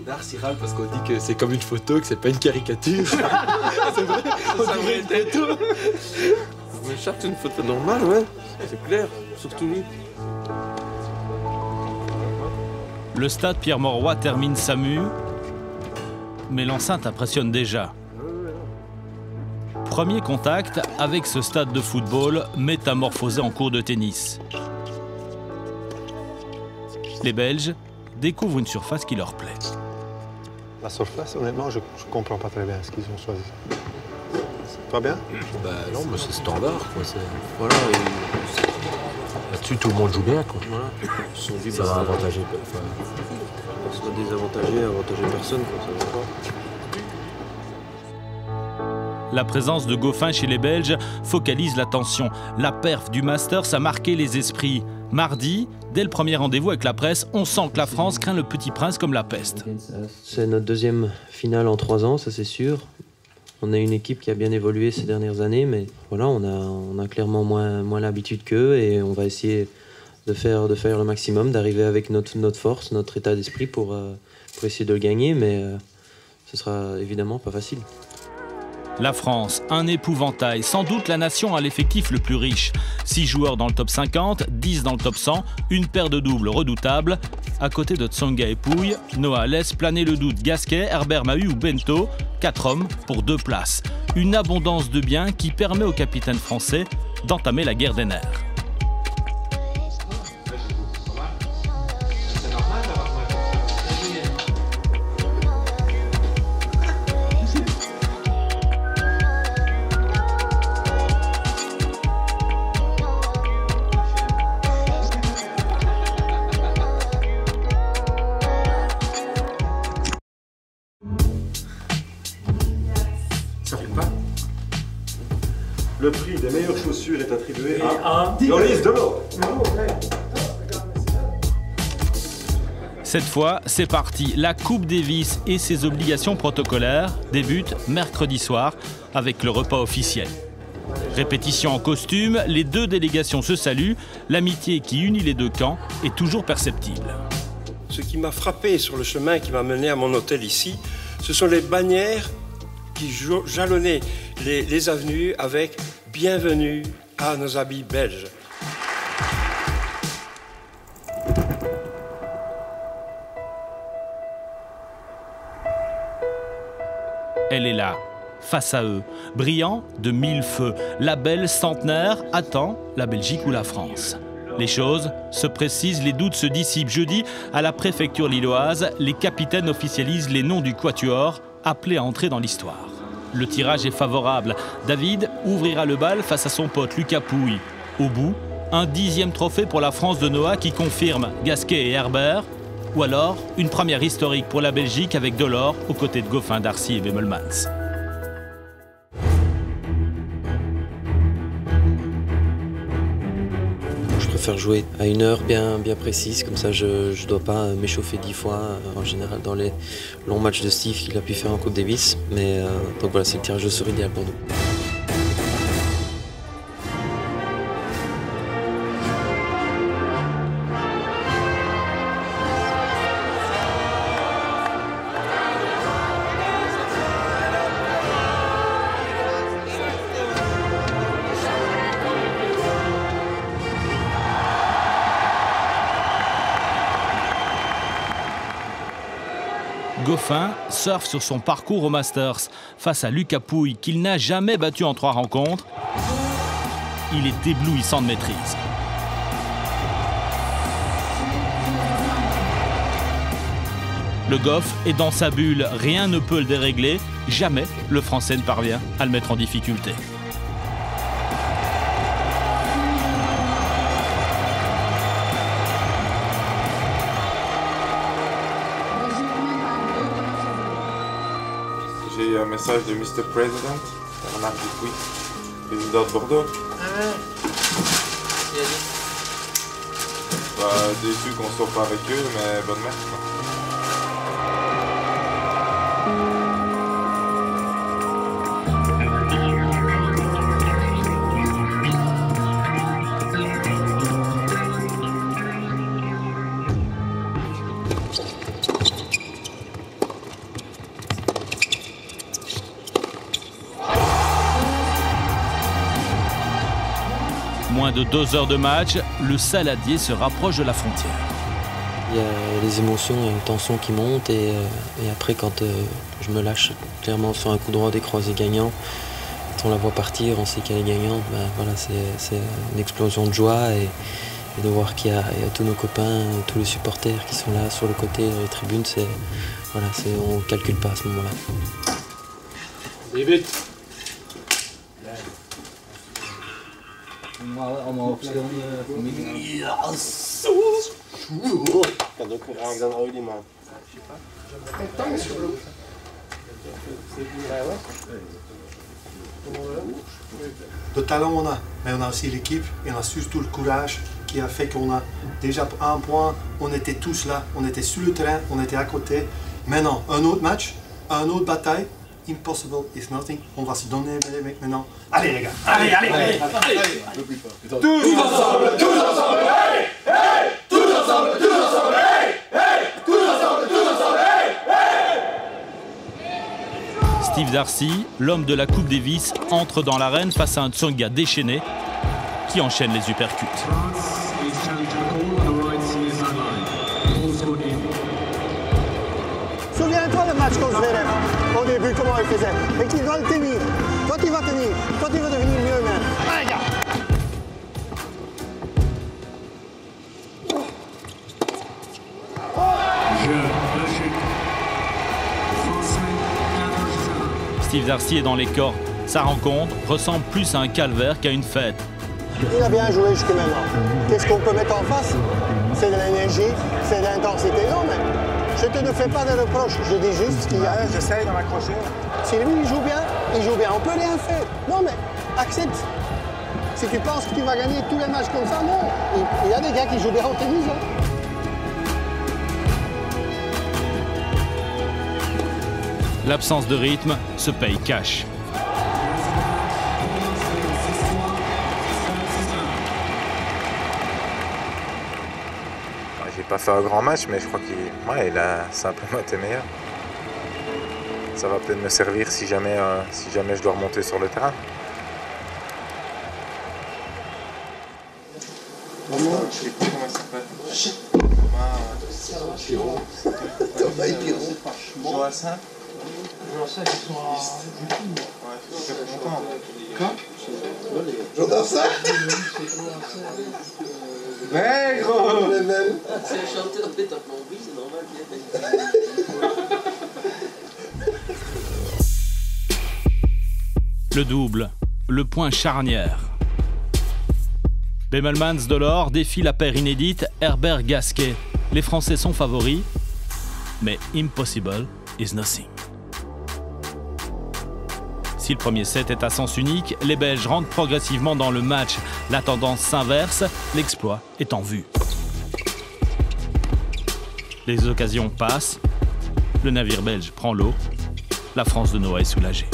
Lars il râle parce qu'on dit que c'est comme une photo, que c'est pas une caricature. C'est vrai, on dirait une photo. Mais Charles, c'est une photo normale, ouais, c'est clair, surtout lui. Le stade Pierre-Mauroy termine sa mue, mais l'enceinte impressionne déjà. Premier contact avec ce stade de football métamorphosé en cours de tennis. Les Belges découvrent une surface qui leur plaît. La surface, honnêtement, je comprends pas très bien ce qu'ils ont choisi. Pas bien? Bah non, mais c'est standard, quoi. Voilà, là-dessus, tout le monde joue bien, quoi. Voilà. Son but, ça va avantager. Ça va désavantager, avantager personne, quoi. Ça va pas. La présence de Goffin chez les Belges focalise l'attention. La perf du Masters a marqué les esprits. Mardi, dès le premier rendez-vous avec la presse, on sent que la France craint le Petit Prince comme la peste. C'est notre deuxième finale en 3 ans, ça c'est sûr. On a une équipe qui a bien évolué ces dernières années, mais voilà, on a clairement moins l'habitude qu'eux et on va essayer de faire le maximum, d'arriver avec notre force, notre état d'esprit pour essayer de le gagner, mais ce sera évidemment pas facile. La France, un épouvantail, sans doute la nation à l'effectif le plus riche. 6 joueurs dans le top 50, 10 dans le top 100, une paire de doubles redoutables. À côté de Tsonga et Pouille, Noah laisse planer le doute Gasquet, Herbert Mahut ou Bento. 4 hommes pour 2 places. Une abondance de biens qui permet au capitaine français d'entamer la guerre des nerfs. Le prix des meilleures chaussures est attribué à Loris Delort. Cette fois, c'est parti. La Coupe Davis et ses obligations protocolaires débutent mercredi soir avec le repas officiel. Répétition en costume, les 2 délégations se saluent. L'amitié qui unit les 2 camps est toujours perceptible. Ce qui m'a frappé sur le chemin qui m'a mené à mon hôtel ici, ce sont les bannières qui jalonnaient les avenues avec « Bienvenue à nos amis belges ». Elle est là, face à eux, brillant de 1000 feux. La belle centenaire attend la Belgique ou la France. Les choses se précisent, les doutes se dissipent. Jeudi, à la préfecture lilloise, les capitaines officialisent les noms du quatuor, appelés à entrer dans l'histoire. Le tirage est favorable. David ouvrira le bal face à son pote Lucas Pouille. Au bout, un 10e trophée pour la France de Noah qui confirme Gasquet et Herbert. Ou alors, une première historique pour la Belgique avec Delort aux côtés de Goffin, Darcy et Bemelmans. Je préfère jouer à une heure bien précise, comme ça je ne dois pas m'échauffer 10 fois, en général dans les longs matchs de Steve qu'il a pu faire en Coupe Davis. Mais donc voilà, c'est le tirage de sort idéal pour nous. Goffin surfe sur son parcours au Masters face à Lucas Pouille qu'il n'a jamais battu en 3 rencontres. Il est éblouissant de maîtrise. Le Goff est dans sa bulle, rien ne peut le dérégler. Jamais le Français ne parvient à le mettre en difficulté. J'ai un message de Mr. President, Bernard Dupuis, président de Bordeaux. Déçu qu'on ne sort pas avec eux, mais bonne messe. moins de 2 heures de match, le Saladier se rapproche de la frontière. Il y a les émotions, il y a une tension qui monte et après quand je me lâche clairement sur un coup droit des croisés gagnants, quand on la voit partir, on sait qu'elle est gagnante, ben voilà, c'est une explosion de joie et de voir qu'il y a tous nos copains, tous les supporters qui sont là sur le côté, dans les tribunes, voilà, on ne calcule pas à ce moment-là. Et vite. Le talent on a, mais on a aussi l'équipe et on a surtout le courage qui a fait qu'on a déjà un point, on était tous là, on était sur le terrain, on était à côté. Maintenant, un autre match, une autre bataille, impossible is nothing, on va se donner les mecs maintenant. Allez les gars, allez. Tous ensemble, hey, hey, tous ensemble, hey, hey, tous ensemble, hey, hey. Steve Darcy, l'homme de la Coupe Davis, entre dans l'arène face à un Tsonga déchaîné qui enchaîne les uppercuts. Souviens-toi le match contre Zverev, au début, comment il faisait. Et qu'il doit le tenir. Toi, tu vas tenir. Toi, tu vas devenir mieux même. Allez, gars. Steve Darcy est dans les cordes. Sa rencontre ressemble plus à un calvaire qu'à une fête. Il a bien joué jusqu'à maintenant. Qu'est-ce qu'on peut mettre en face? C'est de l'énergie, c'est de l'intensité. Non, mais je ne fais pas de reproches. Je dis juste qu'il y a... J'essaye de m'accrocher. Si lui, il joue bien, il joue bien. On peut rien faire. Non, mais accepte. Si tu penses que tu vas gagner tous les matchs comme ça, non. Il y a des gars qui jouent bien au tennis. Hein. L'absence de rythme se paye cash. J'ai pas fait un grand match, mais je crois qu'il a simplement été meilleur. Ça va peut-être me servir si jamais je dois remonter sur le terrain. Je sais plus comment il s'appelle. Joassin. Joassin, ils sont à... Ouais, je suis content. Quand Joassin. Ouais, gros. C'est un chanteur de top, oui, c'est normal. Le double, le point charnière. Bemelmans Dolor défie la paire inédite Herbert-Gasquet. Les Français sont favoris, mais impossible is nothing. Si le premier set est à sens unique, les Belges rentrent progressivement dans le match. La tendance s'inverse, l'exploit est en vue. Les occasions passent, le navire belge prend l'eau, la France de Noah est soulagée.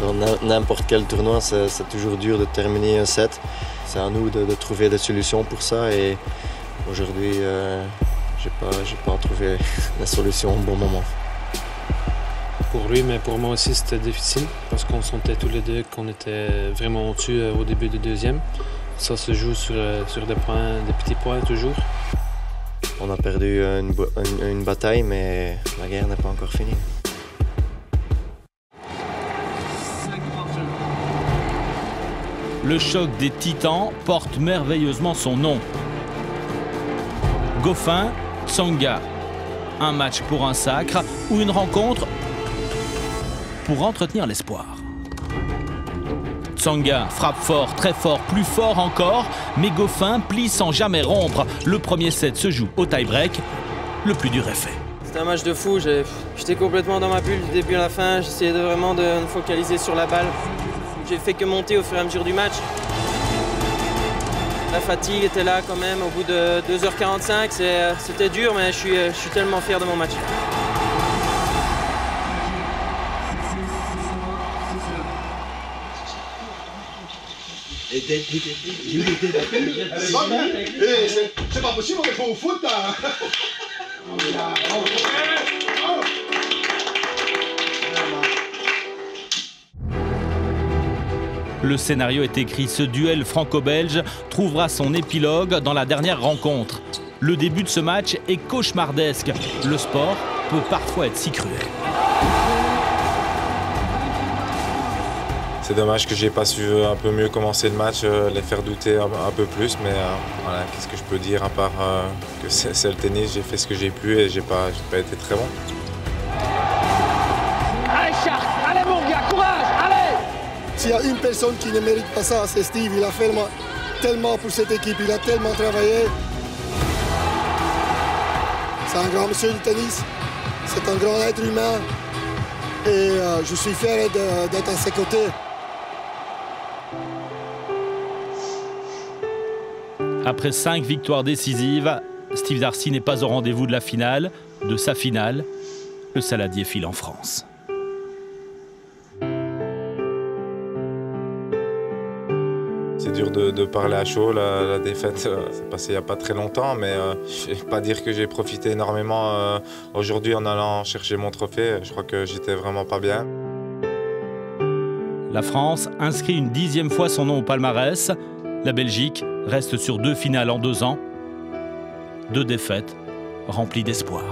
Dans n'importe quel tournoi, c'est toujours dur de terminer un set. C'est à nous de trouver des solutions pour ça et aujourd'hui, j'ai pas trouvé la solution au bon moment. Pour lui, mais pour moi aussi, c'était difficile parce qu'on sentait tous les deux qu'on était vraiment au-dessus au début du deuxième. Ça se joue sur des points, des petits points toujours. On a perdu une bataille, mais la guerre n'est pas encore finie. Le choc des titans porte merveilleusement son nom. Goffin, Tsonga. Un match pour un sacre ou une rencontre pour entretenir l'espoir. Tsonga frappe fort, très fort, plus fort encore, mais Goffin plie sans jamais rompre. Le premier set se joue au tie-break, le plus dur est fait. C'était un match de fou, j'étais complètement dans ma bulle du début à la fin, j'essayais vraiment de me focaliser sur la balle. J'ai fait que monter au fur et à mesure du match. La fatigue était là quand même au bout de 2h45, c'était dur mais je suis tellement fier de mon match. C'est pas possible, on est pas au foot là. Le scénario est écrit. Ce duel franco-belge trouvera son épilogue dans la dernière rencontre. Le début de ce match est cauchemardesque. Le sport peut parfois être si cruel. C'est dommage que j'ai pas su un peu mieux commencer le match, les faire douter un peu plus, mais voilà, qu'est-ce que je peux dire à part que c'est le tennis, j'ai fait ce que j'ai pu et j'ai pas été très bon. Allez Charles, allez mon gars, courage, allez! S'il y a une personne qui ne mérite pas ça, c'est Steve. Il a fait tellement pour cette équipe, il a tellement travaillé. C'est un grand monsieur du tennis, c'est un grand être humain et je suis fier d'être à ses côtés. Après 5 victoires décisives, Steve Darcis n'est pas au rendez-vous de la finale. De sa finale, le saladier file en France. C'est dur de parler à chaud, la défaite c'est passé il n'y a pas très longtemps, mais je ne vais pas dire que j'ai profité énormément aujourd'hui en allant chercher mon trophée. Je crois que j'étais vraiment pas bien. La France inscrit une 10e fois son nom au palmarès. La Belgique reste sur 2 finales en 2 ans. 2 défaites remplies d'espoir.